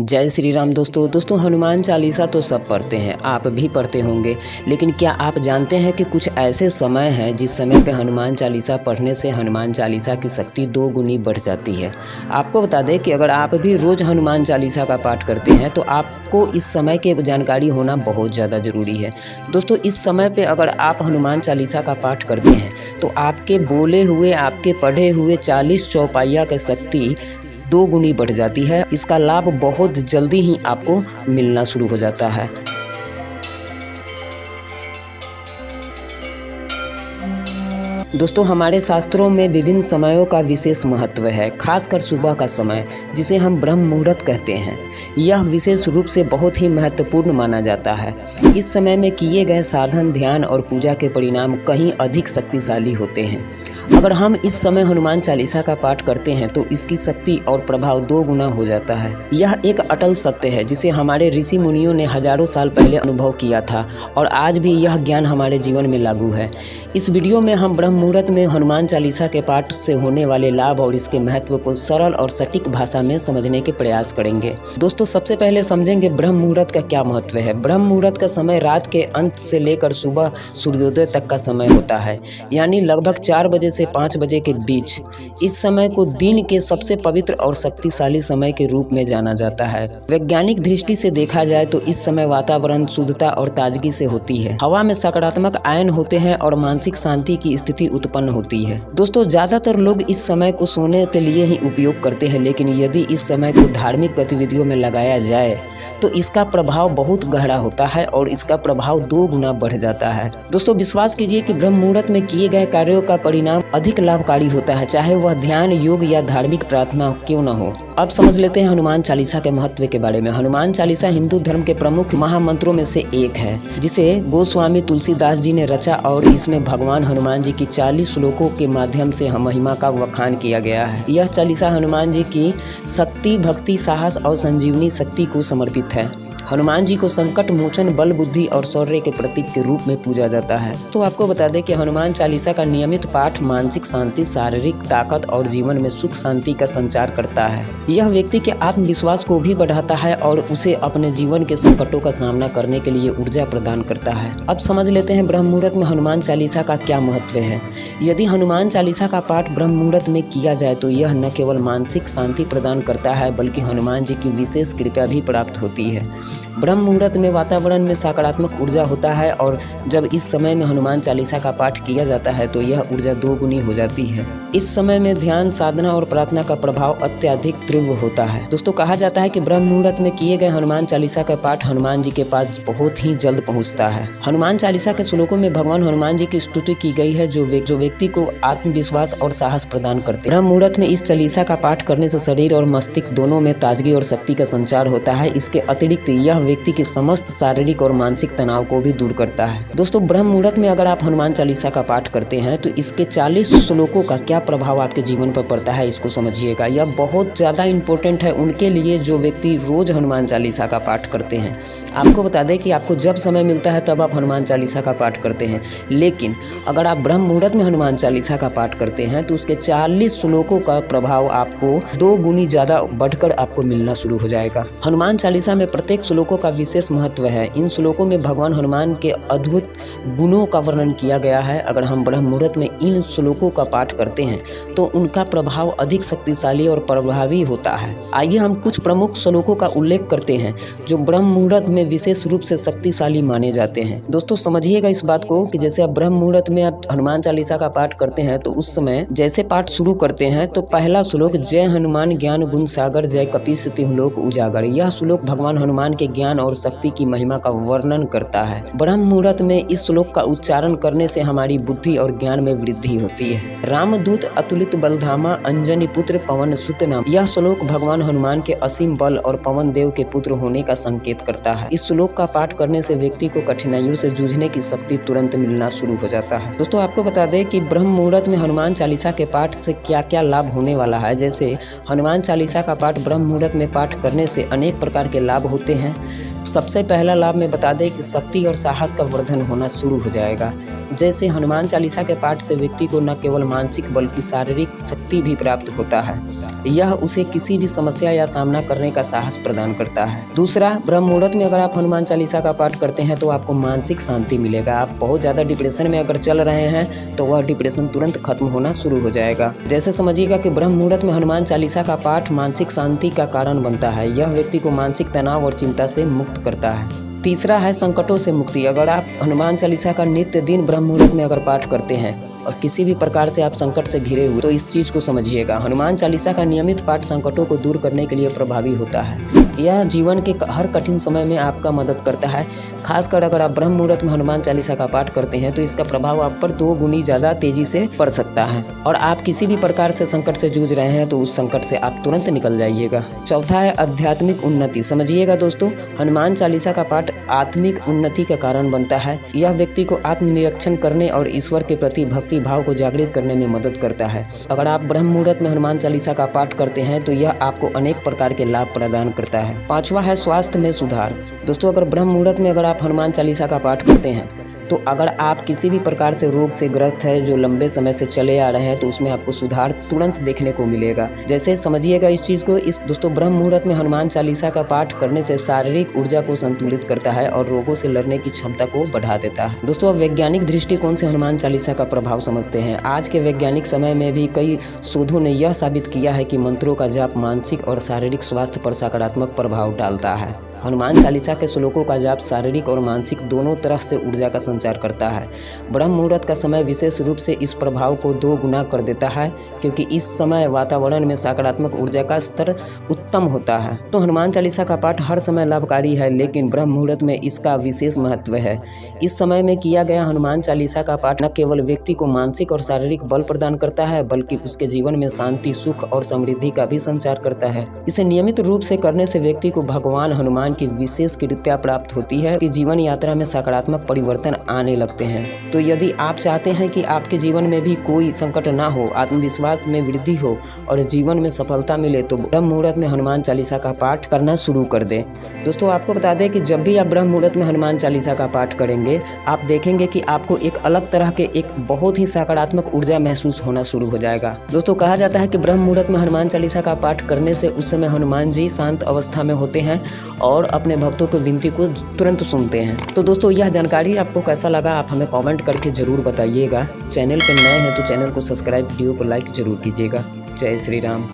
जय श्री राम। दोस्तों हनुमान चालीसा तो सब पढ़ते हैं, आप भी पढ़ते होंगे, लेकिन क्या आप जानते हैं कि कुछ ऐसे समय हैं जिस समय पे हनुमान चालीसा पढ़ने से हनुमान चालीसा की शक्ति 2 गुनी बढ़ जाती है। आपको बता दें कि अगर आप भी रोज़ हनुमान चालीसा का पाठ करते हैं तो आपको इस समय की जानकारी होना बहुत ज़्यादा ज़रूरी है। दोस्तों इस समय पर अगर आप हनुमान चालीसा का पाठ करते हैं तो आपके बोले हुए, आपके पढ़े हुए 40 चौपाइया की शक्ति 2 गुनी बढ़ जाती है। इसका लाभ बहुत जल्दी ही आपको मिलना शुरू हो जाता है। दोस्तों हमारे शास्त्रों में विभिन्न समयों का विशेष महत्व है, खासकर सुबह का समय जिसे हम ब्रह्म मुहूर्त कहते हैं। यह विशेष रूप से बहुत ही महत्वपूर्ण माना जाता है। इस समय में किए गए साधन, ध्यान और पूजा के परिणाम कहीं अधिक शक्तिशाली होते हैं। अगर हम इस समय हनुमान चालीसा का पाठ करते हैं तो इसकी शक्ति और प्रभाव 2 गुना हो जाता है। यह एक अटल सत्य है जिसे हमारे ऋषि मुनियों ने हजारों साल पहले अनुभव किया था और आज भी यह ज्ञान हमारे जीवन में लागू है। इस वीडियो में हम ब्रह्म मुहूर्त में हनुमान चालीसा के पाठ से होने वाले लाभ और इसके महत्व को सरल और सटीक भाषा में समझने के प्रयास करेंगे। दोस्तों सबसे पहले समझेंगे ब्रह्म मुहूर्त का क्या महत्व है। ब्रह्म मुहूर्त का समय रात के अंत से लेकर सुबह सूर्योदय तक का समय होता है, यानी लगभग 4 बजे से 5 बजे के बीच। इस समय को दिन के सबसे पवित्र और शक्तिशाली समय के रूप में जाना जाता है। वैज्ञानिक दृष्टि से देखा जाए तो इस समय वातावरण शुद्धता और ताजगी से होती है। हवा में सकारात्मक आयन होते हैं और मानसिक शांति की स्थिति उत्पन्न होती है। दोस्तों ज्यादातर लोग इस समय को सोने के लिए ही उपयोग करते हैं, लेकिन यदि इस समय को धार्मिक गतिविधियों में लगाया जाए तो इसका प्रभाव बहुत गहरा होता है और इसका प्रभाव 2 गुना बढ़ जाता है। दोस्तों विश्वास कीजिए कि ब्रह्म मुहूर्त में किए गए कार्यों का परिणाम अधिक लाभकारी होता है, चाहे वह ध्यान, योग या धार्मिक प्रार्थना क्यों न हो। अब समझ लेते हैं हनुमान चालीसा के महत्व के बारे में। हनुमान चालीसा हिंदू धर्म के प्रमुख महामंत्रों में से एक है, जिसे गोस्वामी तुलसीदास जी ने रचा और इसमें भगवान हनुमान जी की 40 श्लोकों के माध्यम से महिमा का वखान किया गया है। यह चालीसा हनुमान जी की शक्ति, भक्ति, साहस और संजीवनी शक्ति को समर्पित है। हनुमान जी को संकट मोचन, बल, बुद्धि और शौर्य के प्रतीक के रूप में पूजा जाता है। तो आपको बता दें कि हनुमान चालीसा का नियमित पाठ मानसिक शांति, शारीरिक ताकत और जीवन में सुख शांति का संचार करता है। यह व्यक्ति के आत्मविश्वास को भी बढ़ाता है और उसे अपने जीवन के संकटों का सामना करने के लिए ऊर्जा प्रदान करता है। अब समझ लेते हैं ब्रह्म मुहूर्त में हनुमान चालीसा का क्या महत्व है। यदि हनुमान चालीसा का पाठ ब्रह्म मुहूर्त में किया जाए तो यह न केवल मानसिक शांति प्रदान करता है बल्कि हनुमान जी की विशेष कृपा भी प्राप्त होती है। ब्रह्म मुहूर्त में वातावरण में सकारात्मक ऊर्जा होता है और जब इस समय में हनुमान चालीसा का पाठ किया जाता है तो यह ऊर्जा 2 गुनी हो जाती है। इस समय में ध्यान, साधना और प्रार्थना का प्रभाव अत्यधिक तीव्र होता है। दोस्तों कहा जाता है कि ब्रह्म मुहूर्त में किए गए हनुमान चालीसा का पाठ हनुमान जी के पास बहुत ही जल्द पहुंचता है। हनुमान चालीसा के श्लोकों में भगवान हनुमान जी की स्तुति की गई है जो व्यक्ति को आत्मविश्वास और साहस प्रदान करते हैं। ब्रह्म मुहूर्त में इस चालीसा का पाठ करने से शरीर और मस्तिष्क दोनों में ताजगी और शक्ति का संचार होता है। इसके अतिरिक्त यह व्यक्ति के समस्त शारीरिक और मानसिक तनाव को भी दूर करता है। दोस्तों ब्रह्म मुहूर्त में अगर आप हनुमान चालीसा का पाठ करते हैं तो इसके 40 श्लोकों का क्या प्रभाव आपके जीवन पर पड़ता है इसको समझिएगा। यह बहुत ज़्यादा इम्पोर्टेंट है उनके लिए जो व्यक्ति रोज हनुमान चालीसा का पाठ करते हैं। आपको बता दें कि आपको जब समय मिलता है तब आप हनुमान चालीसा का पाठ करते हैं, लेकिन अगर आप ब्रह्म मुहूर्त में हनुमान चालीसा का पाठ करते हैं तो उसके 40 श्लोकों का प्रभाव आपको 2 गुनी ज़्यादा बढ़कर आपको मिलना शुरू हो जाएगा। हनुमान चालीसा में प्रत्येक श्लोकों का विशेष महत्व है। इन श्लोकों में भगवान हनुमान के अद्भुत गुणों का वर्णन किया गया है। अगर हम ब्रह्म मुहूर्त में इन श्लोकों का पाठ करते हैं तो उनका प्रभाव अधिक शक्तिशाली और प्रभावी होता है। आइए हम कुछ प्रमुख श्लोकों का उल्लेख करते हैं जो ब्रह्म मुहूर्त में विशेष रूप से शक्तिशाली माने जाते हैं। दोस्तों समझिएगा इस बात को कि जैसे आप ब्रह्म मुहूर्त में आप हनुमान चालीसा का पाठ करते हैं तो उस समय जैसे पाठ शुरू करते हैं तो पहला श्लोक जय हनुमान ज्ञान गुण सागर जय कपीस तिहुलोक उजागर। यह श्लोक भगवान हनुमान के ज्ञान और शक्ति की महिमा का वर्णन करता है। ब्रह्म मुहूर्त में इस श्लोक का उच्चारण करने से हमारी बुद्धि और ज्ञान में वृद्धि होती है। रामदूत अतुलित बलधामा अंजनी पुत्र पवन सुत नाम। यह श्लोक भगवान हनुमान के असीम बल और पवन देव के पुत्र होने का संकेत करता है। इस श्लोक का पाठ करने से व्यक्ति को कठिनाइयों से जूझने की शक्ति तुरंत मिलना शुरू हो जाता है। दोस्तों आपको बता दें कि ब्रह्म मुहूर्त में हनुमान चालीसा के पाठ से क्या क्या लाभ होने वाला है। जैसे हनुमान चालीसा का पाठ ब्रह्म मुहूर्त में पाठ करने से अनेक प्रकार के लाभ होते हैं। सबसे पहला लाभ में बता दें कि शक्ति और साहस का वर्धन होना शुरू हो जाएगा। जैसे हनुमान चालीसा के पाठ से व्यक्ति को न केवल मानसिक बल्कि शारीरिक शक्ति भी प्राप्त होता है। यह उसे किसी भी समस्या या सामना करने का साहस प्रदान करता है। दूसरा, ब्रह्म मुहूर्त में अगर आप हनुमान चालीसा का पाठ करते हैं तो आपको मानसिक शांति मिलेगा। आप बहुत ज़्यादा डिप्रेशन में अगर चल रहे हैं तो वह डिप्रेशन तुरंत खत्म होना शुरू हो जाएगा। जैसे समझिएगा कि ब्रह्म मुहूर्त में हनुमान चालीसा का पाठ मानसिक शांति का कारण बनता है। यह व्यक्ति को मानसिक तनाव और चिंता से मुक्त करता है। तीसरा है संकटों से मुक्ति। अगर आप हनुमान चालीसा का नित्य दिन ब्रह्म मुहूर्त में अगर पाठ करते हैं और किसी भी प्रकार से आप संकट से घिरे हुए तो इस चीज़ को समझिएगा, हनुमान चालीसा का नियमित पाठ संकटों को दूर करने के लिए प्रभावी होता है। यह जीवन के हर कठिन समय में आपका मदद करता है। खासकर अगर आप ब्रह्म मुहूर्त में हनुमान चालीसा का पाठ करते हैं तो इसका प्रभाव आप पर 2 गुनी ज़्यादा तेजी से पड़ सकता है और आप किसी भी प्रकार से संकट से जूझ रहे हैं तो उस संकट से आप तुरंत निकल जाइएगा। चौथा है आध्यात्मिक उन्नति। समझिएगा दोस्तों, हनुमान चालीसा का पाठ आत्मिक उन्नति का कारण बनता है। यह व्यक्ति को आत्मनिरीक्षण करने और ईश्वर के प्रति भक्ति भाव को जागृत करने में मदद करता है। अगर आप ब्रह्म मुहूर्त में हनुमान चालीसा का पाठ करते हैं तो यह आपको अनेक प्रकार के लाभ प्रदान करता है। पांचवा है स्वास्थ्य में सुधार। दोस्तों, अगर ब्रह्म मुहूर्त में अगर आप हनुमान चालीसा का पाठ करते हैं तो अगर आप किसी भी प्रकार से रोग से ग्रस्त है जो लंबे समय से चले आ रहे हैं तो उसमें आपको सुधार तुरंत देखने को मिलेगा। जैसे समझिएगा इस चीज़ को, दोस्तों ब्रह्म मुहूर्त में हनुमान चालीसा का पाठ करने से शारीरिक ऊर्जा को संतुलित करता है और रोगों से लड़ने की क्षमता को बढ़ा देता है। दोस्तों, अब वैज्ञानिक दृष्टिकोण से हनुमान चालीसा का प्रभाव समझते हैं। आज के वैज्ञानिक समय में भी कई शोधों ने यह साबित किया है कि मंत्रों का जाप मानसिक और शारीरिक स्वास्थ्य पर सकारात्मक प्रभाव डालता है। हनुमान चालीसा के श्लोकों का जाप शारीरिक और मानसिक दोनों तरह से ऊर्जा का संचार करता है। ब्रह्म मुहूर्त का समय विशेष रूप से इस प्रभाव को 2 गुना कर देता है क्योंकि इस समय वातावरण में सकारात्मक ऊर्जा का स्तर उत्तम होता है। तो हनुमान चालीसा का पाठ हर समय लाभकारी है, लेकिन ब्रह्म मुहूर्त में इसका विशेष महत्व है। इस समय में किया गया हनुमान चालीसा का पाठ न केवल व्यक्ति को मानसिक और शारीरिक बल प्रदान करता है बल्कि उसके जीवन में शांति, सुख और समृद्धि का भी संचार करता है। इसे नियमित रूप से करने से व्यक्ति को भगवान हनुमान की विशेष कृपा प्राप्त होती है कि जीवन यात्रा में सकारात्मक परिवर्तन आने लगते हैं। तो यदि आप चाहते हैं कि आपके जीवन में भी कोई संकट ना हो, आत्मविश्वास में वृद्धि हो और जीवन में सफलता मिले तो ब्रह्म मुहूर्त में हनुमान चालीसा का पाठ करना शुरू कर दें। दोस्तों, आपको बता दें कि जब भी आप ब्रह्म मुहूर्त में हनुमान चालीसा का पाठ करेंगे आप देखेंगे कि आपको एक अलग तरह के एक बहुत ही सकारात्मक ऊर्जा महसूस होना शुरू हो जाएगा। दोस्तों, कहा जाता है कि ब्रह्म मुहूर्त में हनुमान चालीसा का पाठ करने से उस समय हनुमान जी शांत अवस्था में होते हैं और अपने भक्तों की विनती को तुरंत सुनते हैं। तो दोस्तों, यह जानकारी आपको कैसा लगा आप हमें कमेंट करके जरूर बताइएगा। चैनल पर नए हैं तो चैनल को सब्सक्राइब, वीडियो को लाइक जरूर कीजिएगा। जय श्री राम।